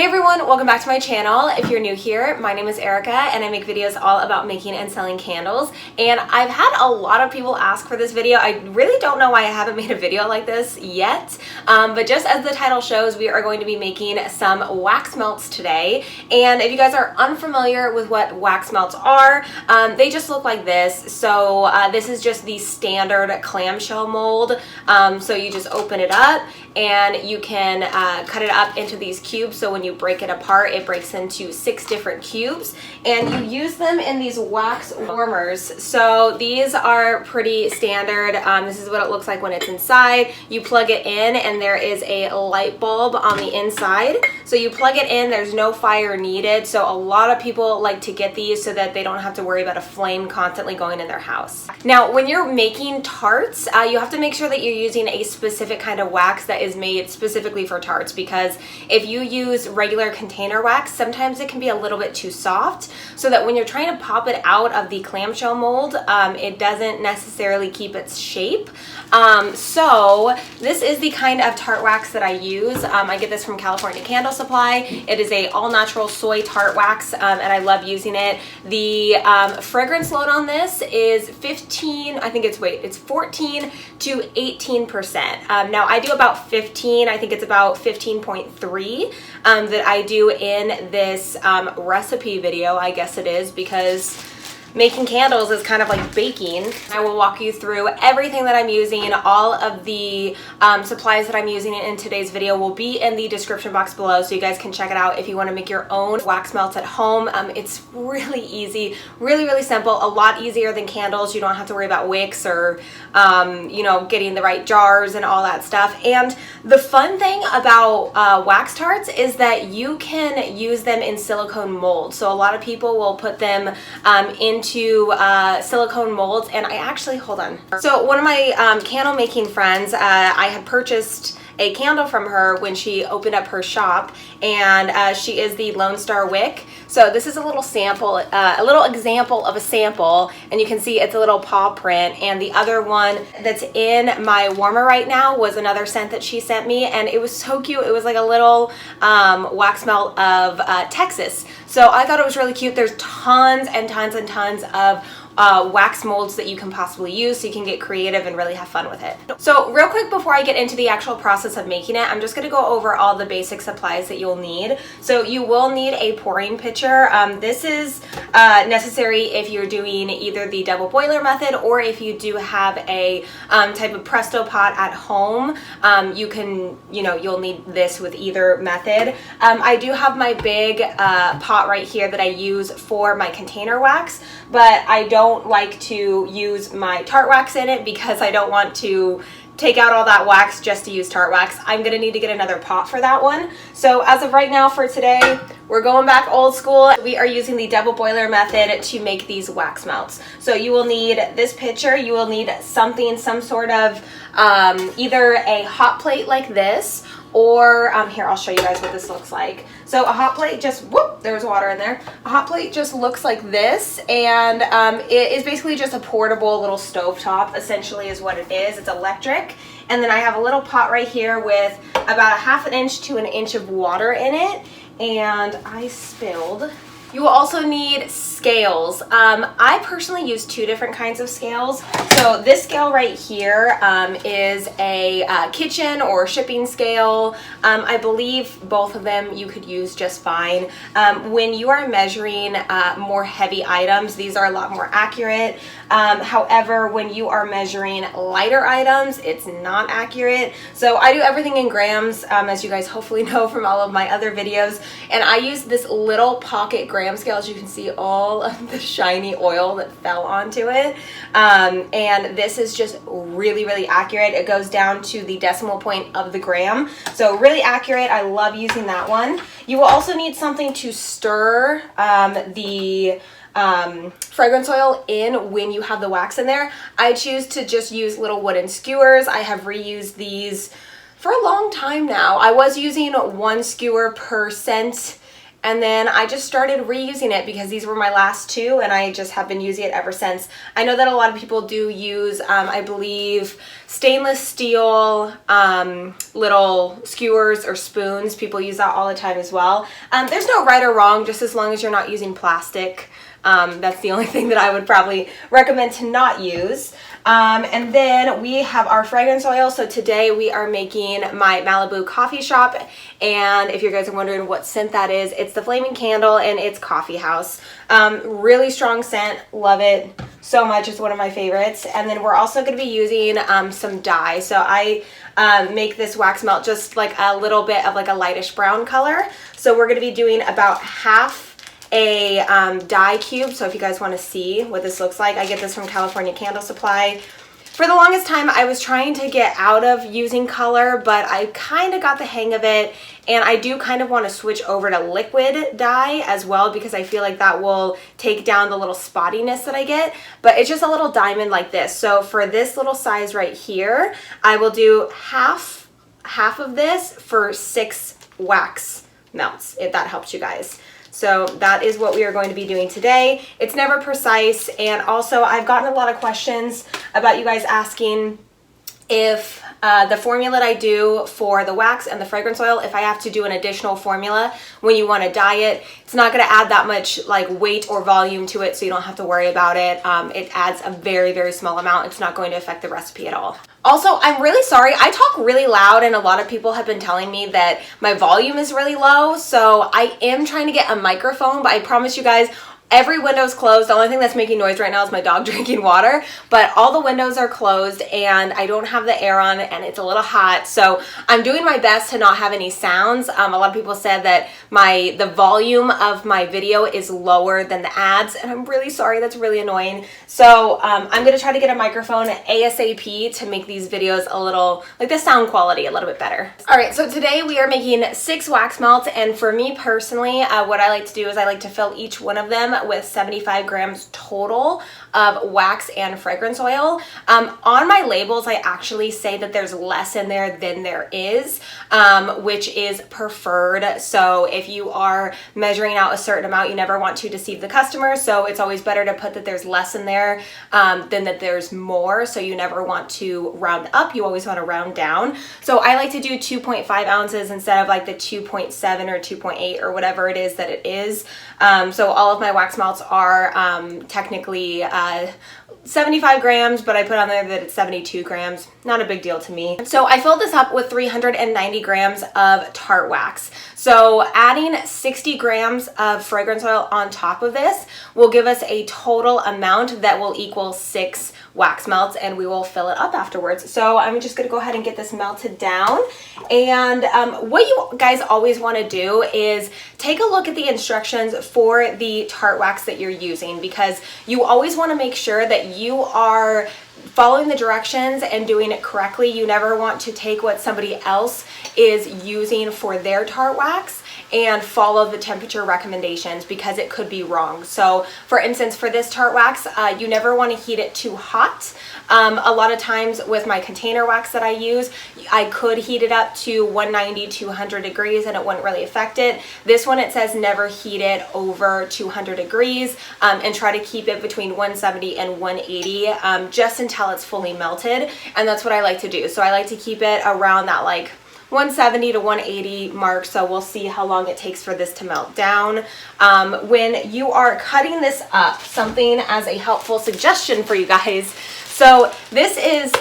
Hey everyone, welcome back to my channel. If you're new here, my name is Erica and I make videos all about making and selling candles. And I've had a lot of people ask for this video. I really don't know why I haven't made a video like this yet, but just as the title shows, we are going to be making some wax melts today. And if you guys are unfamiliar with what wax melts are, they just look like this. So this is just the standard clamshell mold. So you just open it up and you can cut it up into these cubes. So when you break it apart, it breaks into 6 different cubes, and you use them in these wax warmers. So these are pretty standard. This is what it looks like when it's inside. You plug it in and there is a light bulb on the inside. So you plug it in, there's no fire needed. So a lot of people like to get these so that they don't have to worry about a flame constantly going in their house. Now, when you're making tarts, you have to make sure that you're using a specific kind of wax that is made specifically for tarts, because if you use regular container wax, sometimes it can be a little bit too soft, so that when you're trying to pop it out of the clamshell mold, it doesn't necessarily keep its shape. So this is the kind of tart wax that I use. I get this from California Candle Supply. It is a all-natural soy tart wax, and I love using it. The fragrance load on this is 14 to 18%. Now I do about 15, I think it's about 15.3 that I do in this recipe video, I guess it is, because making candles is kind of like baking. I will walk you through everything that I'm using. All of the supplies that I'm using in today's video will be in the description box below, so you guys can check it out if you want to make your own wax melts at home. It's really easy, really simple, a lot easier than candles. You don't have to worry about wicks or you know, getting the right jars and all that stuff. And the fun thing about wax tarts is that you can use them in silicone molds. So a lot of people will put them into silicone molds, and I actually, hold on. So one of my candle making friends, I had purchased a candle from her when she opened up her shop, and she is the Lone Star Wick. So this is a little sample, a little example of a sample, and you can see it's a little paw print. And the other one that's in my warmer right now was another scent that she sent me, and it was so cute. It was like a little wax melt of Texas. So I thought it was really cute. There's tons and tons and tons of wax molds that you can possibly use, so you can get creative and really have fun with it. So real quick before I get into the actual process of making it, I'm just going to go over all the basic supplies that you'll need. So you will need a pouring pitcher. This is necessary if you're doing either the double boiler method, or if you do have a type of Presto pot at home. You'll need this with either method. I do have my big pot right here that I use for my container wax, but I don't like to use my tart wax in it because I don't want to take out all that wax just to use tart wax. I'm gonna need to get another pot for that one. So as of right now for today, we're going back old school. We are using the double boiler method to make these wax melts. So you will need this pitcher, you will need something, some sort of either a hot plate like this, or here, I'll show you guys what this looks like. So a hot plate just, whoop, there's water in there. A hot plate just looks like this, and it is basically just a portable little stovetop, essentially is what it is. It's electric. And then I have a little pot right here with about a ½ inch to an inch of water in it, and I spilled. You will also need scales. I personally use 2 different kinds of scales. So this scale right here is a kitchen or shipping scale. I believe both of them you could use just fine. When you are measuring more heavy items, these are a lot more accurate. However, when you are measuring lighter items, it's not accurate. So I do everything in grams, as you guys hopefully know from all of my other videos. And I use this little pocket gram scale. As you can see, all of the shiny oil that fell onto it. And this is just really accurate. It goes down to the decimal point of the gram. So really accurate. I love using that one. You will also need something to stir the fragrance oil in when you have the wax in there. I choose to just use little wooden skewers. I have reused these for a long time now. I was using 1 skewer per scent, And then I just started reusing it because these were my last two and I just have been using it ever since. I know that a lot of people do use, I believe, stainless steel little skewers or spoons. People use that all the time as well. There's no right or wrong, just as long as you're not using plastic. That's the only thing that I would probably recommend to not use. And then we have our fragrance oil. So today we are making my Malibu coffee shop. And if you guys are wondering what scent that is, it's the Flaming Candle and it's Coffee House. Really strong scent. Love it so much. It's one of my favorites. And then we're also going to be using some dye. So I make this wax melt just like a little bit of like a lightish brown color. So we're going to be doing about half a dye cube. So if you guys want to see what this looks like, I get this from California Candle Supply. For the longest time, I was trying to get out of using color, but I kind of got the hang of it. And I do kind of want to switch over to liquid dye as well, because I feel like that will take down the little spottiness that I get. But it's just a little diamond like this. So for this little size right here, I will do half of this for 6 wax melts, if that helps you guys. So that is what we are going to be doing today. It's never precise, and also I've gotten a lot of questions about you guys asking if the formula that I do for the wax and the fragrance oil, if I have to do an additional formula when you want to dye it. It's not going to add that much like weight or volume to it, so you don't have to worry about it. It adds a very, very small amount. It's not going to affect the recipe at all. Also, I'm really sorry. I talk really loud and a lot of people have been telling me that my volume is really low. So I am trying to get a microphone, but I promise you guys, every window's closed. The only thing that's making noise right now is my dog drinking water, but all the windows are closed and I don't have the air on and it's a little hot. So I'm doing my best to not have any sounds. A lot of people said that the volume of my video is lower than the ads, and I'm really sorry. That's really annoying. So I'm going to try to get a microphone ASAP to make these videos a little, like the sound quality a little bit better. All right, so today we are making 6 wax melts, and for me personally, what I like to do is I like to fill each one of them with 75 grams total of wax and fragrance oil. On my labels, I actually say that there's less in there than there is, which is preferred. So if you are measuring out a certain amount, you never want to deceive the customer. So it's always better to put that there's less in there than that there's more. So you never want to round up. You always want to round down. So I like to do 2.5 ounces instead of like the 2.7 or 2.8 or whatever it is that it is. So all of my wax melts are technically 75 grams, but I put on there that it's 72 grams. Not a big deal to me. So I filled this up with 390 grams of Tarte wax. So adding 60 grams of fragrance oil on top of this will give us a total amount that will equal 6 wax melts, and we will fill it up afterwards. So I'm just gonna go ahead and get this melted down. And what you guys always wanna do is take a look at the instructions for the Tarte wax that you're using, because you always wanna make sure that you are following the directions and doing it correctly. You never want to take what somebody else is using for their Tarte wax and follow the temperature recommendations, because it could be wrong. So for instance, for this Tarte wax, you never want to heat it too hot. A lot of times with my container wax that I use, I could heat it up to 190, 200 degrees and it wouldn't really affect it. This one, it says never heat it over 200 degrees and try to keep it between 170 and 180 just until it's fully melted. And that's what I like to do. So I like to keep it around that like 170 to 180 mark, so we'll see how long it takes for this to melt down. When you are cutting this up, something as a helpful suggestion for you guys. So this is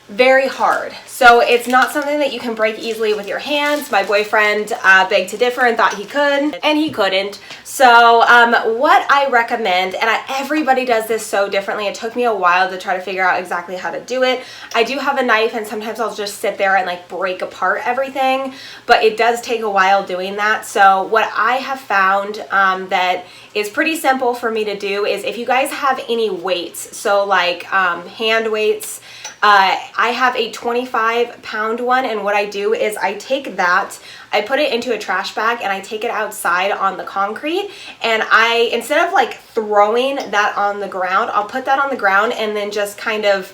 very hard. So it's not something that you can break easily with your hands. My boyfriend begged to differ and thought he could, and he couldn't. So what I recommend, and everybody does this so differently. It took me a while to try to figure out exactly how to do it. I do have a knife, and sometimes I'll just sit there and like break apart everything, but it does take a while doing that. So what I have found that is pretty simple for me to do is if you guys have any weights, so like hand weights, I have a 25-pound one, and what I do is I take that, I put it into a trash bag, and I take it outside on the concrete, and instead of like throwing that on the ground, I'll put that on the ground and then just kind of,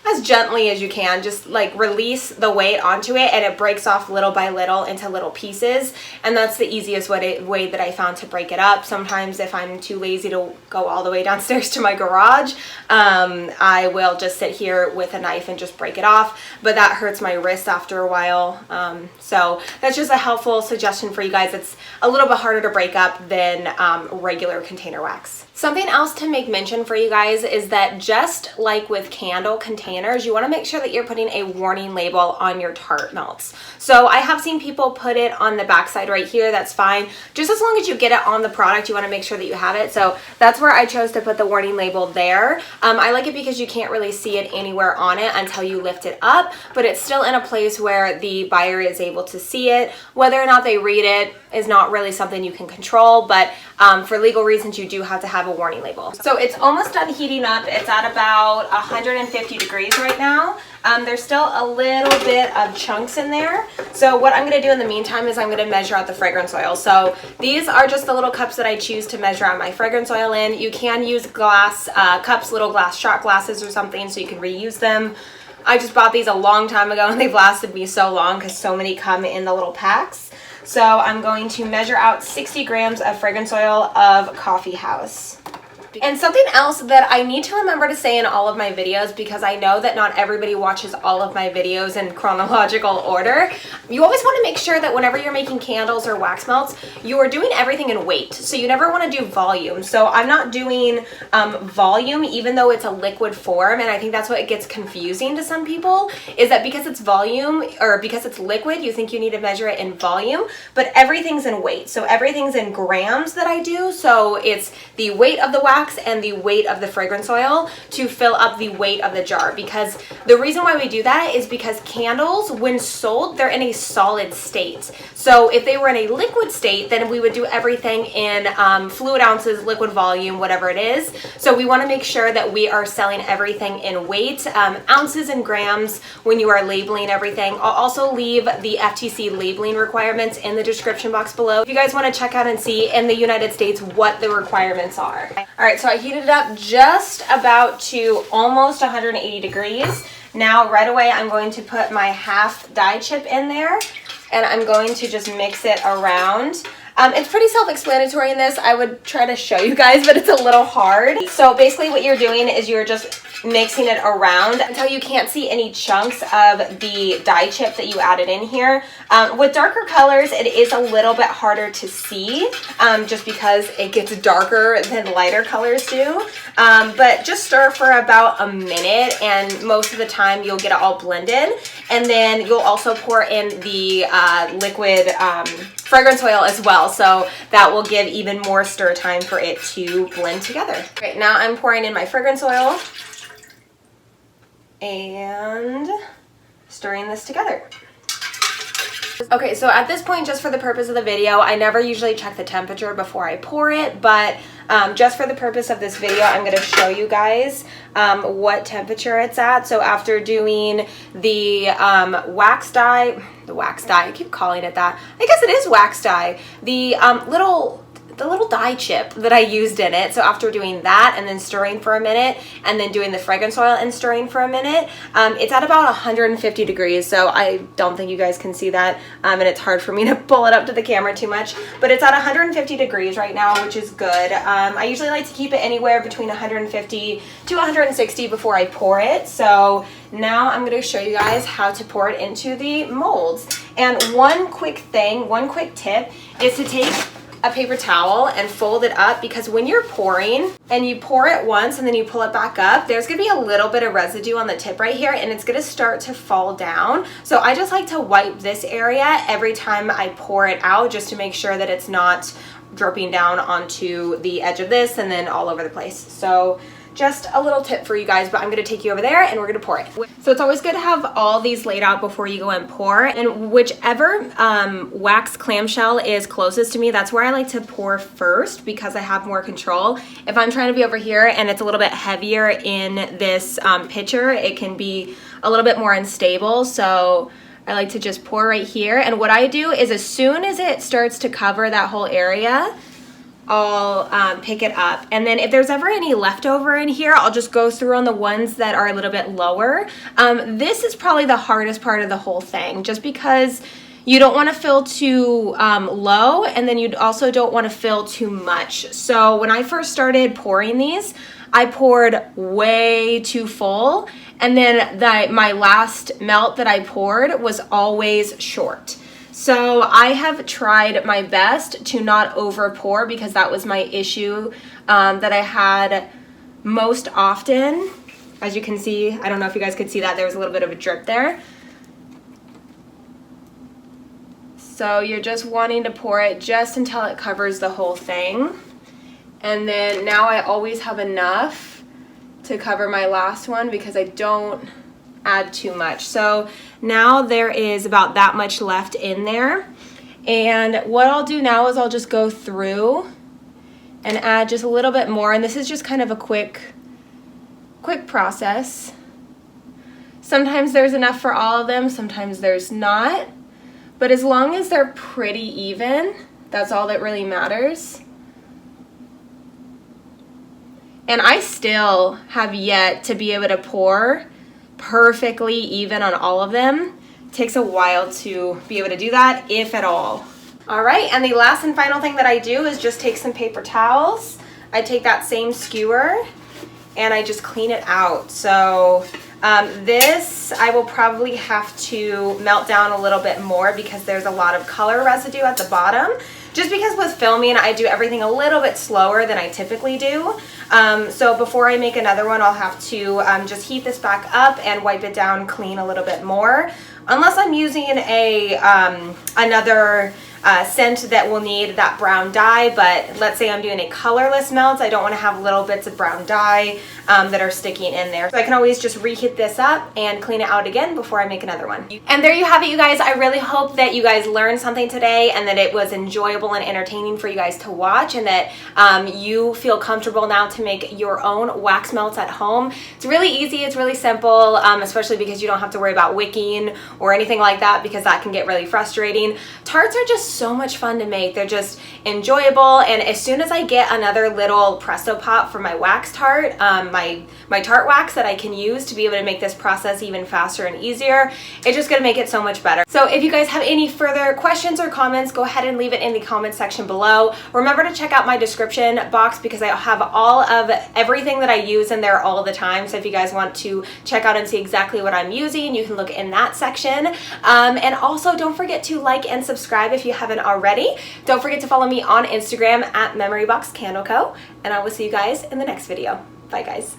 as gently as you can. Just like release the weight onto it, and it breaks off little by little into little pieces. And that's the easiest way that I found to break it up. Sometimes if I'm too lazy to go all the way downstairs to my garage, I will just sit here with a knife and just break it off, but that hurts my wrist after a while. So that's just a helpful suggestion for you guys. It's a little bit harder to break up than regular container wax. Something else to make mention for you guys is that just like with candle containers, you want to make sure that you're putting a warning label on your Tarte melts. So I have seen people put it on the backside right here. That's fine. Just as long as you get it on the product, you want to make sure that you have it. So that's where I chose to put the warning label there. I like it because you can't really see it anywhere on it until you lift it up, but it's still in a place where the buyer is able to see it. Whether or not they read it is not really something you can control, but for legal reasons, you do have to have a warning label. So it's almost done heating up. It's at about 150 degrees right now. There's still a little bit of chunks in there. So what I'm going to do in the meantime is I'm going to measure out the fragrance oil. So these are just the little cups that I choose to measure out my fragrance oil in. You can use glass cups, little glass shot glasses or something, so you can reuse them. I just bought these a long time ago and they've lasted me so long because so many come in the little packs. So I'm going to measure out 60 grams of fragrance oil of Coffee House. And something else that I need to remember to say in all of my videos, because I know that not everybody watches all of my videos in chronological order, you always want to make sure that whenever you're making candles or wax melts, you are doing everything in weight. So you never want to do volume. So I'm not doing volume, even though it's a liquid form, and I think that's what gets confusing to some people, is that because it's volume or because it's liquid, you think you need to measure it in volume, but everything's in weight. So everything's in grams that I do. So it's the weight of the wax and the weight of the fragrance oil to fill up the weight of the jar, because the reason why we do that is because candles, when sold, they're in a solid state. So if they were in a liquid state, then we would do everything in fluid ounces, liquid volume, whatever it is. So we want to make sure that we are selling everything in weight, ounces and grams when you are labeling everything. I'll also leave the FTC labeling requirements in the description box below if you guys want to check out and see in the United States what the requirements are. All right, so I heated it up just about to almost 180 degrees. Now, right away, I'm going to put my half dye chip in there, and I'm going to just mix it around. It's pretty self-explanatory in this. I would try to show you guys, but it's a little hard. So basically what you're doing is you're just mixing it around until you can't see any chunks of the dye chip that you added in here. With darker colors, it is a little bit harder to see just because it gets darker than lighter colors do. But just stir for about a minute, and most of the time you'll get it all blended. And then you'll also pour in the liquid fragrance oil as well, so that will give even more stir time for it to blend together. Right, now I'm pouring in my fragrance oil and stirring this together. Okay, so at this point, just for the purpose of the video, I never usually check the temperature before I pour it, but just for the purpose of this video, I'm going to show you guys what temperature it's at. So after doing the wax dye, I keep calling it that. I guess it is wax dye. The little dye chip that I used in it. So after doing that and then stirring for a minute and then doing the fragrance oil and stirring for a minute, it's at about 150 degrees. So I don't think you guys can see that. And it's hard for me to pull it up to the camera too much, but it's at 150 degrees right now, which is good. I usually like to keep it anywhere between 150 to 160 before I pour it. So now I'm going to show you guys how to pour it into the molds. And one quick tip is to take a paper towel and fold it up, because when you're pouring and you pour it once and then you pull it back up, there's gonna be a little bit of residue on the tip right here, and it's gonna start to fall down. So I just like to wipe this area every time I pour it out, just to make sure that it's not dripping down onto the edge of this and then all over the place. So just a little tip for you guys, but I'm gonna take you over there and we're gonna pour it. So it's always good to have all these laid out before you go and pour, and whichever wax clamshell is closest to me, that's where I like to pour first, because I have more control. If I'm trying to be over here and it's a little bit heavier in this pitcher, it can be a little bit more unstable. So I like to just pour right here, and what I do is as soon as it starts to cover that whole area, I'll pick it up. And then if there's ever any leftover in here, I'll just go through on the ones that are a little bit lower. This is probably the hardest part of the whole thing, just because you don't want to fill too low, and then you also don't want to fill too much. So when I first started pouring these, I poured way too full, and then my last melt that I poured was always short. So I have tried my best to not over pour, because that was my issue that I had most often. As you can see, I don't know if you guys could see that, there was a little bit of a drip there. So you're just wanting to pour it just until it covers the whole thing. And then now I always have enough to cover my last one, because I don't add too much. So now there is about that much left in there. And what I'll do now is I'll just go through and add just a little bit more. And this is just kind of a quick process. Sometimes there's enough for all of them, sometimes there's not. But as long as they're pretty even, that's all that really matters. And I still have yet to be able to pour perfectly even on all of them. It takes a while to be able to do that, if at all. All right, and the last and final thing that I do is just take some paper towels. I take that same skewer and I just clean it out. So this I will probably have to melt down a little bit more, because there's a lot of color residue at the bottom. Just because with filming, I do everything a little bit slower than I typically do. So before I make another one, I'll have to just heat this back up and wipe it down clean a little bit more. Unless I'm using another scent that will need that brown dye, but let's say I'm doing a colorless melt, I don't want to have little bits of brown dye that are sticking in there. So I can always just reheat this up and clean it out again before I make another one. And there you have it, you guys. I really hope that you guys learned something today, and that it was enjoyable and entertaining for you guys to watch, and that you feel comfortable now to make your own wax melts at home. It's really easy, it's really simple, especially because you don't have to worry about wicking or anything like that, because that can get really frustrating. Tarts are just so much fun to make. They're just enjoyable, and as soon as I get another little Presto Pop for my wax tart, my tart wax that I can use to be able to make this process even faster and easier, it's just gonna make it so much better. So if you guys have any further questions or comments, go ahead and leave it in the comment section below. Remember to check out my description box, because I have all of everything that I use in there all the time. So if you guys want to check out and see exactly what I'm using, you can look in that section. And also don't forget to like and subscribe if you haven't already. Don't forget to follow me on Instagram at MemoryBoxCandleCo, and I will see you guys in the next video. Bye guys.